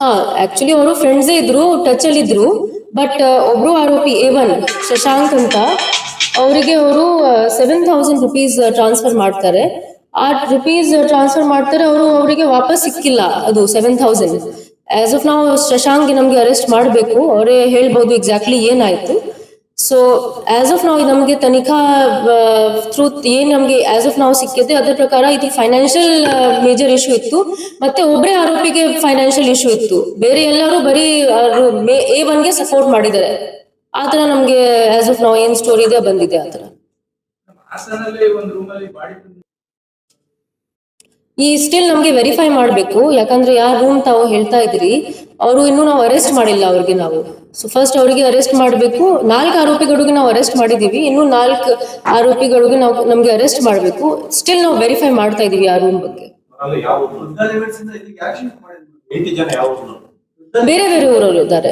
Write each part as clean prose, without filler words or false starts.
ಹಾ, ಆಕ್ಚುಲಿ ಅವರು ಫ್ರೆಂಡ್ಸೇ ಇದ್ರು, ಟಚ್ ಅಲ್ಲಿ ಇದ್ರು. ಬಟ್ ಒಬ್ರು ಆರೋಪಿ A1 ಶಶಾಂಕ್ ಅಂತ, ಅವರಿಗೆ ಅವರು ₹7,000 ಟ್ರಾನ್ಸ್ಫರ್ ಮಾಡ್ತಾರೆ. ಆ ರುಪೀಸ್ ಟ್ರಾನ್ಸ್ಫರ್ ಮಾಡ್ತಾರೆ, ಅವರು ಅವರಿಗೆ ವಾಪಸ್ ಸಿಕ್ಕಿಲ್ಲ ಅದು 7,000. ಆಸ್ ಆಫ್ ನಾವು ಶಶಾಂಕ್ ನಮ್ಗೆ ಅರೆಸ್ಟ್ ಮಾಡಬೇಕು, ಅವರೇ ಹೇಳ್ಬೋದು ಎಕ್ಸಾಕ್ಟ್ಲಿ ಏನಾಯ್ತು. ಸೊ ಆಸ್ ಆಫ್ ನಾವು ನಮಗೆ ತನಿಖಾ ಥ್ರೂ ಏನ್ ನಮಗೆ ಆಸ್ ಆಫ್ ನಾವು ಸಿಕ್ಕಿದೆ ಅದರ ಪ್ರಕಾರ ಇದು ಫೈನಾನ್ಷಿಯಲ್ ಮೇಜರ್ ಇಶ್ಯೂ ಇತ್ತು. ಮತ್ತೆ ಒಬ್ಬರೇ ಆರೋಪಿಗೆ ಫೈನಾನ್ಷಿಯಲ್ ಇಶ್ಯೂ ಇತ್ತು, ಬೇರೆ ಎಲ್ಲರೂ ಬರೀ A1ಗೆ ಸಪೋರ್ಟ್ ಮಾಡಿದ್ದಾರೆ. ಆತರ ನಮ್ಗೆ ಆಸ್ ಆಫ್ ನಾವು ಏನ್ ಸ್ಟೋರಿ ಇದೆ ಬಂದಿದೆ ಆತರ. ಈ ಸ್ಟಿಲ್ ನಮ್ಗೆ ವೆರಿಫೈ ಮಾಡಬೇಕು, ಯಾಕಂದ್ರೆ ಯಾರ ರೂಮ್ ತಾವು ಹೇಳ್ತಾ ಇದ್ರಿ, ಅವರು ಇನ್ನೂ ನಾವು ಅರೆಸ್ಟ್ ಮಾಡಿಲ್ಲ ಅವ್ರಿಗೆ ನಾವು. ಸೊ ಫಸ್ಟ್ ಅವರಿಗೆ ಅರೆಸ್ಟ್ ಮಾಡಬೇಕು. 4 ಆರೋಪಿಗಳಿಗೆ ನಾವು ಅರೆಸ್ಟ್ ಮಾಡಿದೀವಿ, ಇನ್ನು 4 ಆರೋಪಿಗಳಿಗೆ ನಾವು ನಮ್ಗೆ ಅರೆಸ್ಟ್ ಮಾಡಬೇಕು. ಸ್ಟಿಲ್ ನಾವು ವೆರಿಫೈ ಮಾಡ್ತಾ ಇದೀವಿ ಆ ರೂಮ್ ಬಗ್ಗೆ. ಬೇರೆ ಬೇರೆ ಊರವರು ಇದ್ದಾರೆ.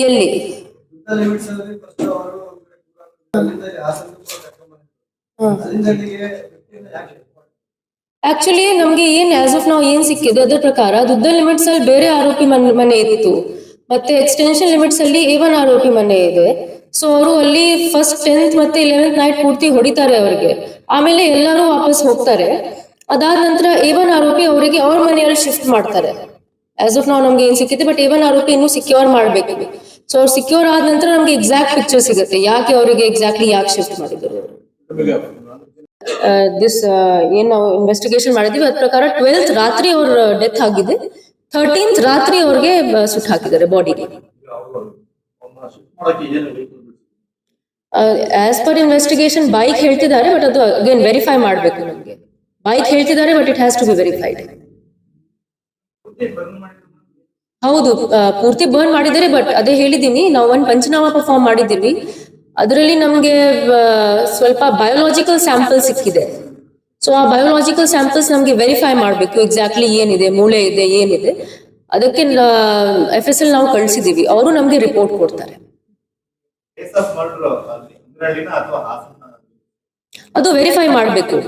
ಎಲ್ಲಿ ಆಕ್ಚುಲಿ ನಮ್ಗೆ ಏನ್ ಆಸ್ ಆಫ್ ನಾವು ಏನ್ ಸಿಕ್ಕಿದೆ ಅದ್ರ ಪ್ರಕಾರ ದುದ್ದ ಲಿಮಿಟ್ಸ್ ಅಲ್ಲಿ ಬೇರೆ ಆರೋಪಿ ಮನೆ ಇತ್ತು, ಮತ್ತೆ ಎಕ್ಸ್ಟೆನ್ಷನ್ ಲಿಮಿಟ್ಸ್ ಅಲ್ಲಿ A1 ಆರೋಪಿ ಮನೆ ಇದೆ. ಸೊ ಅವರು ಅಲ್ಲಿ ಫಸ್ಟ್ 10th ಮತ್ತೆ 11th ನೈಟ್ ಪೂರ್ತಿ ಹೊಡಿತಾರೆ ಅವ್ರಿಗೆ, ಆಮೇಲೆ ಎಲ್ಲರೂ ವಾಪಸ್ ಹೋಗ್ತಾರೆ. ಅದಾದ ನಂತರ A1 ಆರೋಪಿ ಅವರಿಗೆ ಅವ್ರ ಮನೆಯಲ್ಲಿ ಶಿಫ್ಟ್ ಮಾಡ್ತಾರೆ. ಆಸ್ ಆಫ್ ನಾವು ನಮ್ಗೆ ಏನ್ ಸಿಕ್ಕಿದೆ, ಬಟ್ A1 ಆರೋಪಿ ಇನ್ನು ಸಿಕ್ಯೂರ್ ಮಾಡ್ಬೇಕು. ಸೊ ಅವ್ರು ಸಿಕ್ಯೂರ್ ಆದ ನಂತರ ನಮ್ಗೆ ಎಕ್ಸಾಕ್ಟ್ ಪಿಕ್ಚರ್ ಸಿಗುತ್ತೆ, ಯಾಕೆ ಅವರಿಗೆ ಎಕ್ಸಾಕ್ಟ್ಲಿ ಯಾಕೆ ಶಿಫ್ಟ್ ಮಾಡಿದ್ರು. ದಿಸ್ ಏನ್ ನಾವು ಇನ್ವೆಸ್ಟಿಗೇಷನ್ ಮಾಡಿದೀವಿ ಅದ್ರ ಪ್ರಕಾರ 12th ರಾತ್ರಿ ಅವ್ರ ಡೆತ್ ಆಗಿದೆ, 13th ರಾತ್ರಿ ಅವ್ರಿಗೆ ಸುಟ್ಟು ಹಾಕಿದ್ದಾರೆ ಬಾಡಿಗೆ. ಆಸ್ ಪರ್ ಇನ್ವೆಸ್ಟಿಗೇಷನ್ ಬೈಕ್ ಹೇಳ್ತಿದ್ದಾರೆ, ಬಟ್ ಅದು ಅಗೇನ್ ವೆರಿಫೈ ಮಾಡಬೇಕು ನಮ್ಗೆ. ಬೈಕ್ ಹೇಳ್ತಿದ್ದಾರೆ, but it has to be verified. ಹೌದು, ಪೂರ್ತಿ ಬರ್ನ್ ಮಾಡಿದ್ದಾರೆ, ಬಟ್ ಅದೇ ಹೇಳಿದೀನಿ, ನಾವು ಒಂದು ಪಂಚನಾಮ ಪರ್ಫಾರ್ಮ್ ಮಾಡಿದ್ದೀವಿ. ಅದರಲ್ಲಿ ನಮ್ಗೆ ಸ್ವಲ್ಪ ಬಯೋಲಾಜಿಕಲ್ ಸ್ಯಾಂಪಲ್ ಸಿಕ್ಕಿದೆ. ಸೊ ಆ ಬಯೋಲಾಜಿಕಲ್ ಸ್ಯಾಂಪಲ್ಸ್ ನಮ್ಗೆ ವೆರಿಫೈ ಮಾಡಬೇಕು ಎಕ್ಸಾಕ್ಟ್ಲಿ ಏನಿದೆ, ಮೂಳೆ ಇದೆ ಏನಿದೆ. ಅದಕ್ಕೆ FSL ನಾವು ಕಳಿಸಿದೀವಿ, ಅವರು ನಮ್ಗೆ ರಿಪೋರ್ಟ್ ಕೊಡ್ತಾರೆ. ಅದು ವೆರಿಫೈ ಮಾಡಬೇಕು,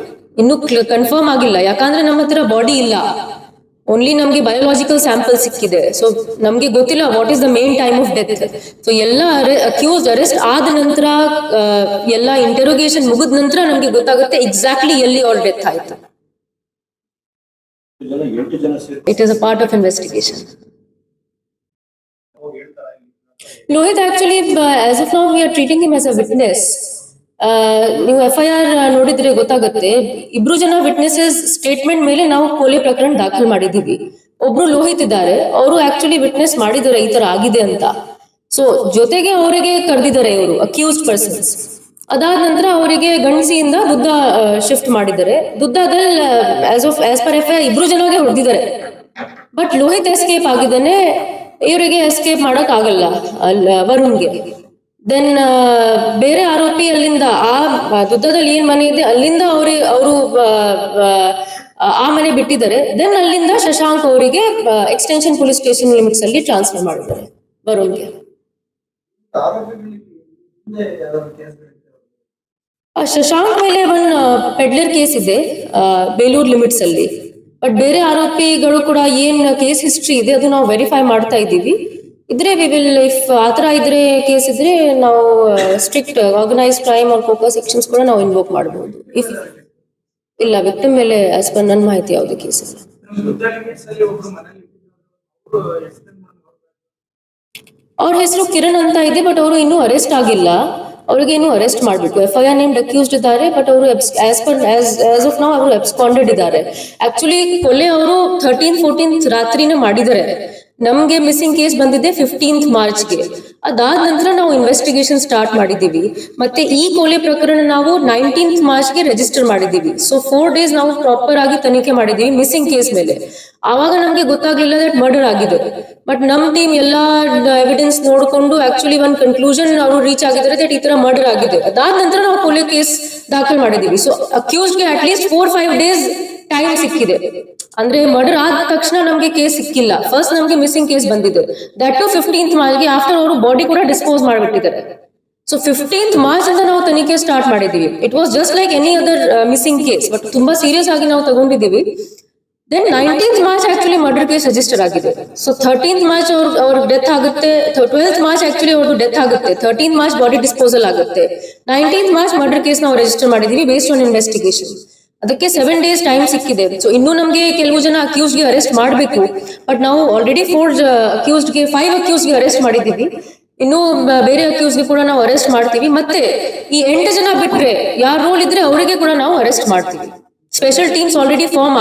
ಇನ್ನು ಕನ್ಫರ್ಮ್ ಆಗಿಲ್ಲ, ಯಾಕಂದ್ರೆ ನಮ್ಮ ಹತ್ರ ಬಾಡಿ ಇಲ್ಲ, ಓನ್ಲಿ ನಮ್ಗೆ ಬಯೋಲಾಜಿಕಲ್ ಸ್ಯಾಂಪಲ್ ಸಿಕ್ಕಿದೆ. ಸೊ ನಮ್ಗೆ ಗೊತ್ತಿಲ್ಲ what is the main time of death. So ಎಲ್ಲ ಅಕ್ಯೂಸ್ಡ್ ಅರೆಸ್ಟ್ ಆದ ನಂತರ, ಎಲ್ಲ ಇಂಟರೋಗೇಷನ್ ಮುಗಿದ ನಂತರ ನಮ್ಗೆ ಗೊತ್ತಾಗುತ್ತೆ ಎಕ್ಸಾಕ್ಟ್ಲಿ ಎಲ್ಲಿ ಅವ್ರ ಡೆತ್ ಆಯ್ತು. It is a part of investigation. Lohith actually as of now we are treating him as a witness. ನೀವು FIR ನೋಡಿದ್ರೆ ಗೊತ್ತಾಗುತ್ತೆ, ಇಬ್ರು ಜನ ವಿಟ್ನೆಸಸ್ ಸ್ಟೇಟ್ಮೆಂಟ್ ಮೇಲೆ ನಾವು ಕೊಲೆ ಪ್ರಕರಣ ದಾಖಲು ಮಾಡಿದೀವಿ. ಒಬ್ರು ಲೋಹಿತ್ ಇದ್ದಾರೆ, ಅವರು ಆಕ್ಚುಲಿ ವಿಟ್ನೆಸ್ ಮಾಡಿದ್ದಾರೆ ಈ ತರ ಆಗಿದೆ ಅಂತ. ಸೊ ಜೊತೆಗೆ ಅವರಿಗೆ ಕರೆದಿದ್ದಾರೆ ಇವರು ಅಕ್ಯೂಸ್ಡ್ ಪರ್ಸನ್ಸ್. ಅದಾದ ನಂತರ ಅವರಿಗೆ ಗಂಡಸಿಯಿಂದ ದುದ್ದ ಶಿಫ್ಟ್ ಮಾಡಿದ್ದಾರೆ. ದುದ್ದದಲ್ಲಿ ಆಸ್ ಪರ್ FIR ಇಬ್ರು ಜನಗೆ ಹೊಡೆದಿದ್ದಾರೆ, ಬಟ್ ಲೋಹಿತ್ ಎಸ್ಕೇಪ್ ಆಗಿದ್ದಾನೆ, ಇವರಿಗೆ ಎಸ್ಕೇಪ್ ಮಾಡಕ್ ಆಗಲ್ಲ ವರುಣ್ಗೆ. ದೆನ್ ಬೇರೆ ಆರೋಪಿ ಅಲ್ಲಿಂದ ಆ ದುದ್ದದಲ್ಲಿ ಏನ್ ಮನೆ ಇದೆ ಅಲ್ಲಿಂದ ಅವರು ಆ ಮನೆ ಬಿಟ್ಟಿದ್ದಾರೆ. ದೆನ್ ಅಲ್ಲಿಂದ ಶಶಾಂಕ್ ಅವರಿಗೆ ಎಕ್ಸ್ಟೆನ್ಷನ್ ಪೊಲೀಸ್ ಸ್ಟೇಷನ್ ಲಿಮಿಟ್ಸ್ ಅಲ್ಲಿ ಟ್ರಾನ್ಸ್ಫರ್ ಮಾಡಿದ್ದಾರೆ ವರುಣ್ಗೆ. ಶಶಾಂಕ್ ಮೇಲೆ ಒಂದು ಪೆಡ್ಲರ್ ಕೇಸ್ ಇದೆ ಬೇಲೂರು ಲಿಮಿಟ್ಸ್ ಅಲ್ಲಿ, ಬಟ್ ಬೇರೆ ಆರೋಪಿಗಳು ಕೂಡ ಏನ್ ಕೇಸ್ ಹಿಸ್ಟ್ರಿ ಇದೆ ಅದು ನಾವು ವೆರಿಫೈ ಮಾಡ್ತಾ ಇದ್ದೀವಿ. ಇದ್ರೆ ವಿ ವಿಲ್, ಇಫ್ ಆತರ ಇದ್ರೆ ಕೇಸ್ ಇದ್ರೆ ನಾವು strict organised crime or COCA sections ಕೂಡ ನಾವು ಇನ್ವೋಕ್ ಮಾಡಬಹುದು. ಇಫ್ ಇಲ್ಲ ವಿಕ್ಟಿಮ್ ಮೇಲೆ ಆಸ್ ಪರ್ ನನ್ನ ಮಾಹಿತಿ ಯಾವ್ದು ಕೇಸ್ ಇಲ್ಲ. ಅವ್ರ ಹೆಸರು ಕಿರಣ್ ಅಂತ ಇದೆ, ಬಟ್ ಅವರು ಇನ್ನೂ ಅರೆಸ್ಟ್ ಆಗಿಲ್ಲ, ಅವ್ರಿಗೆ ಇನ್ನೂ ಅರೆಸ್ಟ್ ಮಾಡಬೇಕು. FIR ನೇಮ್ಡ್ ಅಕ್ಯೂಸ್ಡ್ ಇದ್ದಾರೆ, ಬಟ್ ಅವರು ಆಸ್ ಆಫ್ ನೌ ಅವರು ಎಬ್ಸ್ಕಾಂಡೆಡ್ ಇದ್ದಾರೆ. ಆಕ್ಚುಲಿ ಕೊಲೆ ಅವರು 13th 14th ರಾತ್ರಿನೇ ಮಾಡಿದ್ದಾರೆ. ನಮ್ಗೆ ಮಿಸ್ಸಿಂಗ್ ಕೇಸ್ ಬಂದಿದೆ 15th ಮಾರ್ಚ್ಗೆ. ಅದಾದ ನಂತರ ನಾವು ಇನ್ವೆಸ್ಟಿಗೇಷನ್ ಸ್ಟಾರ್ಟ್ ಮಾಡಿದೀವಿ. ಮತ್ತೆ ಈ ಕೊಲೆ ಪ್ರಕರಣ ನಾವು 19th ಮಾರ್ಚ್ಗೆ ರಿಜಿಸ್ಟರ್ ಮಾಡಿದೀವಿ. ಸೊ 4 days ನಾವು ಪ್ರಾಪರ್ ಆಗಿ ತನಿಖೆ ಮಾಡಿದೀವಿ ಮಿಸ್ಸಿಂಗ್ ಕೇಸ್ ಮೇಲೆ. ಆವಾಗ ನಮ್ಗೆ ಗೊತ್ತಾಗ್ಲಿಲ್ಲ ದಟ್ ಮರ್ಡರ್ ಆಗಿದೆ, ಬಟ್ ನಮ್ ಟೀಮ್ ಎಲ್ಲಾ ಎವಿಡೆನ್ಸ್ ನೋಡ್ಕೊಂಡು ಆಕ್ಚುಲಿ ಒಂದು ಕನ್ಕ್ಲೂಷನ್ ಅವರು ರೀಚ್ ಆಗಿದ್ದಾರೆ ದಟ್ ಈ ತರ ಮರ್ಡರ್ ಆಗಿದೆ. ಅದಾದ ನಂತರ ನಾವು ಕೊಲೆ ಕೇಸ್ ದಾಖಲು ಮಾಡಿದೀವಿ. ಸೊ ಅಕ್ಯೂಸ್ಡ್ಗೆ ಅಟ್ ಲೀಸ್ಟ್ 4-5 days ಟೈಮ್ ಸಿಕ್ಕಿದೆ. ಅಂದ್ರೆ ಮರ್ಡರ್ ಆದ ತಕ್ಷಣ ನಮ್ಗೆ ಕೇಸ್ ಸಿಕ್ಕಿಲ್ಲ, ಫಸ್ಟ್ ನಮ್ಗೆ ಮಿಸ್ಸಿಂಗ್ ಕೇಸ್ ಬಂದಿದೆ, ದಟ್ ಟು 15th ಮಾರ್ಚ್ಗೆ. ಆಫ್ಟರ್ ಅವರು ಬಾಡಿ ಕೂಡ ಡಿಸ್ಪೋಸ್ ಮಾಡಿಬಿಟ್ಟಿದ್ದಾರೆ. ಸೊ 15th ಮಾರ್ಚ್ ಅಂತ ನಾವು ತನಿಖೆ ಸ್ಟಾರ್ಟ್ ಮಾಡಿದೀವಿ. It was just like any other missing case, but ತುಂಬಾ ಸೀರಿಯಸ್ ಆಗಿ ನಾವು ತಗೊಂಡಿದ್ದೀವಿ. Then 19th March actually murder case register ಆಗಿದೆ. ಸೊ 13th ಮಾರ್ಚ್ ಅವ್ರ ಡೆತ್ ಆಗುತ್ತೆ, 12th ಮಾರ್ಚ್ ಆಕ್ಚುಲಿ ಅವ್ರದ್ದು ಡೆತ್ ಆಗುತ್ತೆ, 13th ಮಾರ್ಚ್ ಬಾಡಿ ಡಿಸ್ಪೋಸಲ್ ಆಗುತ್ತೆ, 19th ಮಾರ್ಚ್ ಮರ್ಡರ್ ಕೇಸ್ ನಾವು ರಿಜಿಸ್ಟರ್ ಮಾಡಿದೀವಿ ಬೇಸ್ಡ್ ಆನ್ ಇನ್ವೆಸ್ಟಿಗೇಷನ್. ಅದಕ್ಕೆ 7 days ಟೈಮ್ ಸಿಕ್ಕಿದೆ. ಸೊ ಇನ್ನೂ ನಮಗೆ ಕೆಲವು ಜನ ಅಕ್ಯೂಸ್ಡ್ಗೆ ಅರೆಸ್ಟ್ ಮಾಡಬೇಕು, ಬಟ್ ನಾವು ಆಲ್ರೆಡಿ 5 ಅಕ್ಯೂಸ್ಡ್ಗೆ ಅರೆಸ್ಟ್ ಮಾಡಿದ್ದೀವಿ. ಇನ್ನು ಬೇರೆ ಅಕ್ಯೂಸ್ಗೆ ಕೂಡ ನಾವು ಅರೆಸ್ಟ್ ಮಾಡ್ತೀವಿ. ಮತ್ತೆ ಈ 8 ಜನ ಬಿಟ್ರೆ ಯಾರ ರೋಲ್ ಇದ್ರೆ ಅವರಿಗೆ ಕೂಡ ನಾವು ಅರೆಸ್ಟ್ ಮಾಡ್ತೀವಿ. Special teams already form